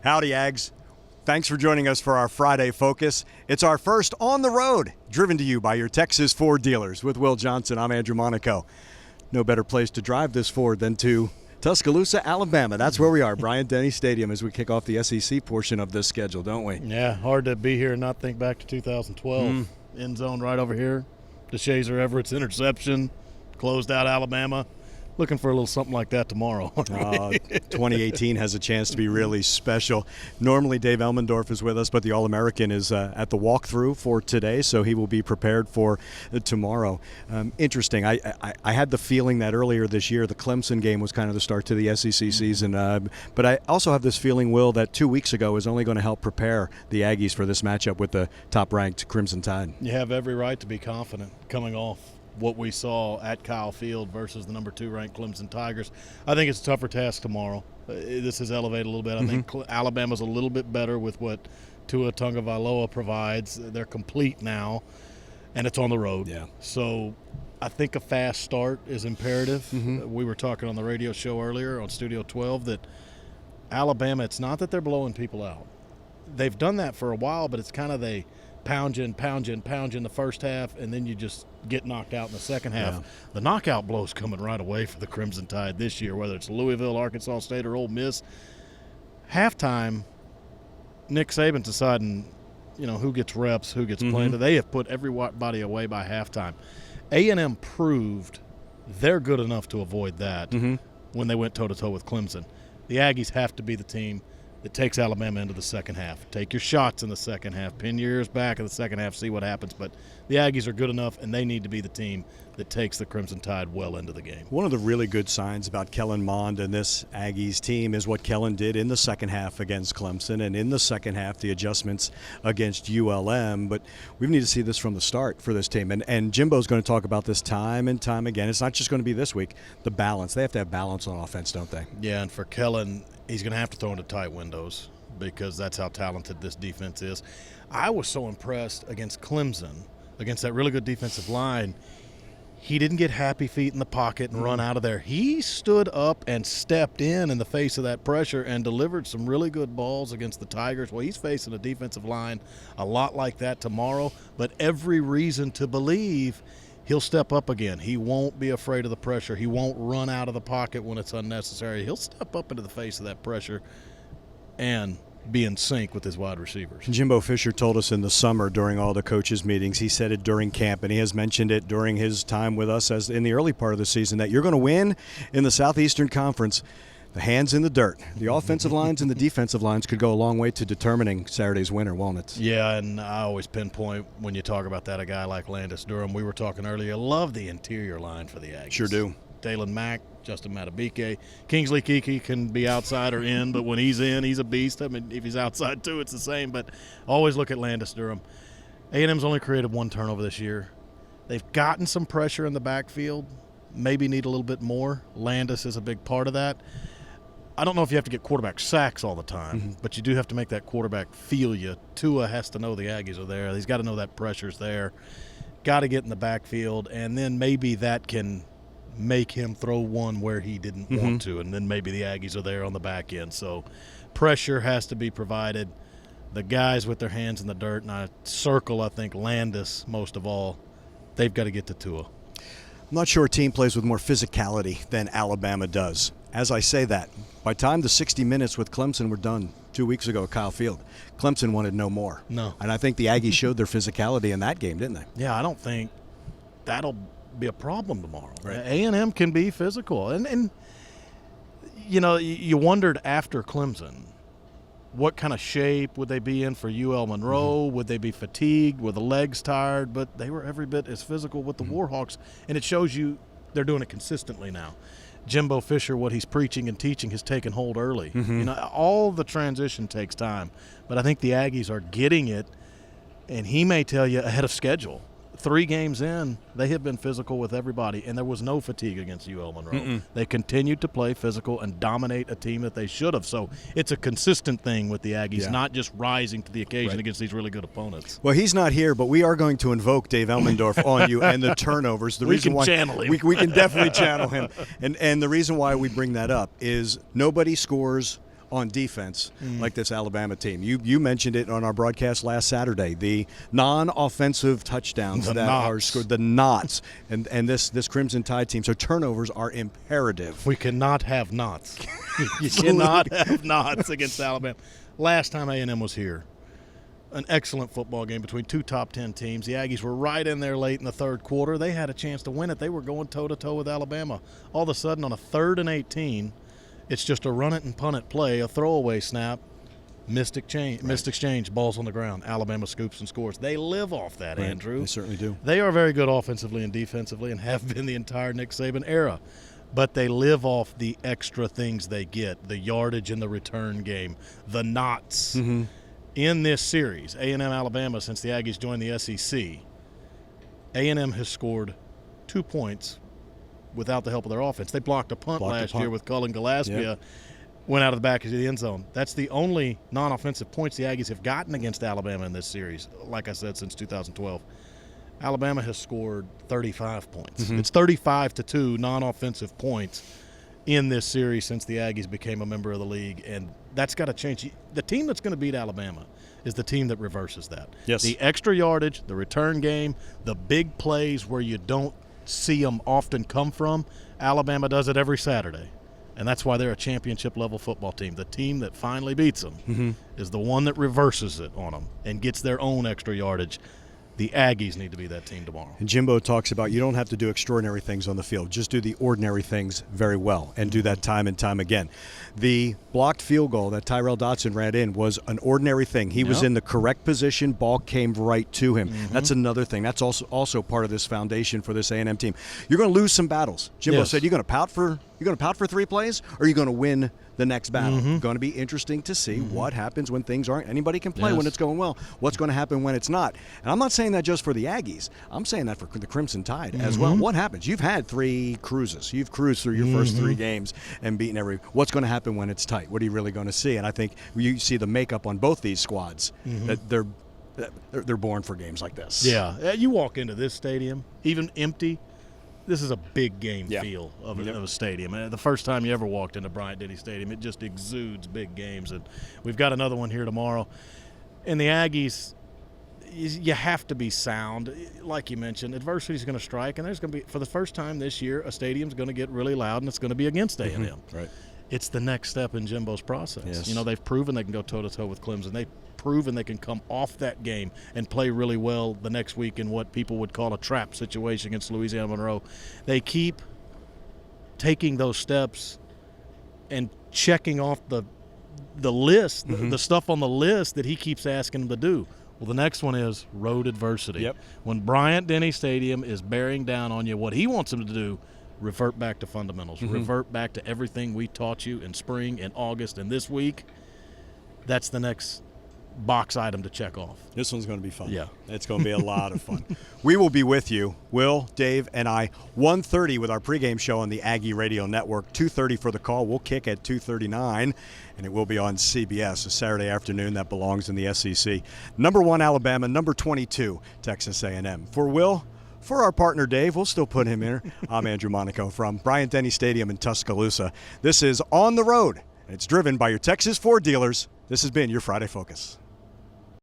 Howdy, Aggs. Thanks for joining us for our Friday Focus. It's our first on the road, driven to you by your Texas Ford dealers. With Will Johnson, I'm Andrew Monaco. No better place to drive this Ford than to Tuscaloosa, Alabama. That's where we are, Bryant-Denny Stadium, as we kick off the SEC portion of this schedule, don't we? Yeah, hard to be here and not think back to 2012. End zone right over here. DeShazer Everett's interception, closed out Alabama. Looking for a little something like that tomorrow. 2018 has a chance to be really special. Normally Dave Elmendorf is with us, but the All-American is at the walkthrough for today, so he will be prepared for tomorrow. Interesting. I had the feeling that earlier this year the Clemson game was kind of the start to the SEC season, but I also have this feeling, Will, that 2 weeks ago is only going to help prepare the Aggies for this matchup with the top-ranked Crimson Tide. You have every right to be confident coming off what we saw at Kyle Field versus the number 2 ranked Clemson Tigers. I think it's a tougher task tomorrow. This is elevated a little bit. I think Alabama's a little bit better with what Tua Tagovailoa provides. They're complete now, and it's on the road. Yeah. So I think a fast start is imperative. We were talking on the radio show earlier on Studio 12 that Alabama, it's not that they're blowing people out. They've done that for a while, but it's kind of they pound you in the first half, and then you just get knocked out in the second half. Yeah. The knockout blow's coming right away for the Crimson Tide this year, whether it's Louisville, Arkansas State, or Ole Miss. Halftime, Nick Saban's deciding, who gets reps, who gets playing. They have put everybody away by halftime. A&M proved they're good enough to avoid that when they went toe-to-toe with Clemson. The Aggies have to be the team that takes Alabama into the second half. Take your shots in the second half. Pin your ears back in the second half, see what happens. But the Aggies are good enough, and they need to be the team that takes the Crimson Tide well into the game. One of the really good signs about Kellen Mond and this Aggies team is what Kellen did in the second half against Clemson, and in the second half the adjustments against ULM. But we need to see this from the start for this team. And Jimbo's going to talk about this time and time again. It's not just going to be this week. The balance. They have to have balance on offense, don't they? Yeah, and for Kellen, he's going to have to throw into tight windows because that's how talented this defense is. I was so impressed against Clemson, against that really good defensive line. He didn't get happy feet in the pocket and run out of there. He stood up and stepped in the face of that pressure and delivered some really good balls against the Tigers. Well, he's facing a defensive line a lot like that tomorrow, but every reason to believe he'll step up again. He won't be afraid of the pressure. He won't run out of the pocket when it's unnecessary. He'll step up into the face of that pressure and be in sync with his wide receivers. Jimbo Fisher told us in the summer during all the coaches' meetings, he said it during camp, and he has mentioned it during his time with us as in the early part of the season, that you're going to win in the Southeastern Conference. The hands in the dirt. The offensive lines and the defensive lines could go a long way to determining Saturday's winner, won't it? Yeah, and I always pinpoint when you talk about that, a guy like Landis Durham. We were talking earlier. Love the interior line for the Aggies. Sure do. Dalen Mack, Justin Matabike. Kingsley Keke can be outside or in, but when he's in, he's a beast. I mean, if he's outside too, it's the same. But always look at Landis Durham. A&M's only created 1 turnover this year. They've gotten some pressure in the backfield. Maybe need a little bit more. Landis is a big part of that. I don't know if you have to get quarterback sacks all the time, but you do have to make that quarterback feel you. Tua has to know the Aggies are there. He's got to know that pressure's there. Got to get in the backfield, and then maybe that can make him throw one where he didn't want to, and then maybe the Aggies are there on the back end. So pressure has to be provided. The guys with their hands in the dirt, and I circle, I think, Landis most of all, they've got to get to Tua. I'm not sure a team plays with more physicality than Alabama does. As I say that, by the time the 60 minutes with Clemson were done 2 weeks ago at Kyle Field, Clemson wanted no more. No. And I think the Aggies showed their physicality in that game, didn't they? Yeah, I don't think that'll be a problem tomorrow. Right. A&M can be physical. And you wondered after Clemson, what kind of shape would they be in for UL Monroe? Would they be fatigued? Were the legs tired? But they were every bit as physical with the Warhawks, and it shows you they're doing it consistently now. Jimbo Fisher, what he's preaching and teaching has taken hold early. All the transition takes time, but I think the Aggies are getting it, and he may tell you ahead of schedule. 3 games in, they have been physical with everybody, and there was no fatigue against UL Monroe. They continued to play physical and dominate a team that they should have. So it's a consistent thing with the Aggies, not just rising to the occasion against these really good opponents. Well, he's not here, but we are going to invoke Dave Elmendorf on you and the turnovers. We can channel him. We can definitely channel him. And the reason why we bring that up is nobody scores on defense like this Alabama team. You mentioned it on our broadcast last Saturday. The non-offensive touchdowns are scored, the knots, and this Crimson Tide team. So turnovers are imperative. We cannot have knots. You cannot have knots against Alabama. Last time A&M was here, an excellent football game between two top 10 teams. The Aggies were right in there late in the third quarter. They had a chance to win it. They were going toe-to-toe with Alabama. All of a sudden, on a 3rd and 18, it's just a run it and punt it play, a throwaway snap, missed exchange, balls on the ground. Alabama scoops and scores. They live off that, right. Andrew. They certainly do. They are very good offensively and defensively and have been the entire Nick Saban era. But they live off the extra things they get, the yardage in the return game, the knots. Mm-hmm. In this series, A&M Alabama, since the Aggies joined the SEC, A&M has scored 2 points without the help of their offense. They blocked a punt last year with Cullen Gillespie, went out of the back of the end zone. That's the only non-offensive points the Aggies have gotten against Alabama in this series, like I said, since 2012. Alabama has scored 35 points. Mm-hmm. It's 35-2 non-offensive points in this series since the Aggies became a member of the league, and that's got to change. The team that's going to beat Alabama is the team that reverses that. Yes. The extra yardage, the return game, the big plays where you don't see them often come from, Alabama does it every Saturday, and that's why they're a championship-level football team. The team that finally beats them is the one that reverses it on them and gets their own extra yardage. The Aggies need to be that team tomorrow. And Jimbo talks about you don't have to do extraordinary things on the field. Just do the ordinary things very well and do that time and time again. The blocked field goal that Tyrell Dotson ran in was an ordinary thing. He was in the correct position. Ball came right to him. Mm-hmm. That's another thing. That's also part of this foundation for this A&M team. You're going to lose some battles. Jimbo said you're going to pout for 3 plays, or are you going to win the next battle? Mm-hmm. Going to be interesting to see what happens when things aren't. Anybody can play when it's going well. What's going to happen when it's not? And I'm not saying that just for the Aggies. I'm saying that for the Crimson Tide as well. What happens? You've had 3 cruises. You've cruised through your first 3 games and beaten every. What's going to happen when it's tight? What are you really going to see? And I think you see the makeup on both these squads that they're born for games like this. Yeah, you walk into this stadium, even empty. This is a big game feel of a stadium. The first time you ever walked into Bryant-Denny Stadium, it just exudes big games. And we've got another one here tomorrow. And the Aggies, you have to be sound. Like you mentioned, adversity is going to strike. And there's going to be, for the first time this year, a stadium's going to get really loud, and it's going to be against A&M. Right. It's the next step in Jimbo's process. Yes. You know, they've proven they can go toe-to-toe with Clemson. They've proven they can come off that game and play really well the next week in what people would call a trap situation against Louisiana Monroe. They keep taking those steps and checking off the list, the stuff on the list that he keeps asking them to do. Well, the next one is road adversity. Yep. When Bryant-Denny Stadium is bearing down on you, what he wants them to do, revert back to fundamentals. Revert back to everything we taught you in spring and August and this week. That's the next box item to check off. This one's going to be fun. Yeah. It's going to be a lot of fun. We will be with you, Will, Dave, and I, 1:30 with our pregame show on the Aggie Radio Network, 2:30 for the call. We'll kick at 2:39, and it will be on CBS, a Saturday afternoon that belongs in the SEC. Number 1, Alabama. Number 22, Texas A&M. For Will, for our partner Dave, we'll still put him in. I'm Andrew Monaco from Bryant-Denny Stadium in Tuscaloosa. This is On the Road, and it's driven by your Texas Ford dealers. This has been your Friday Focus.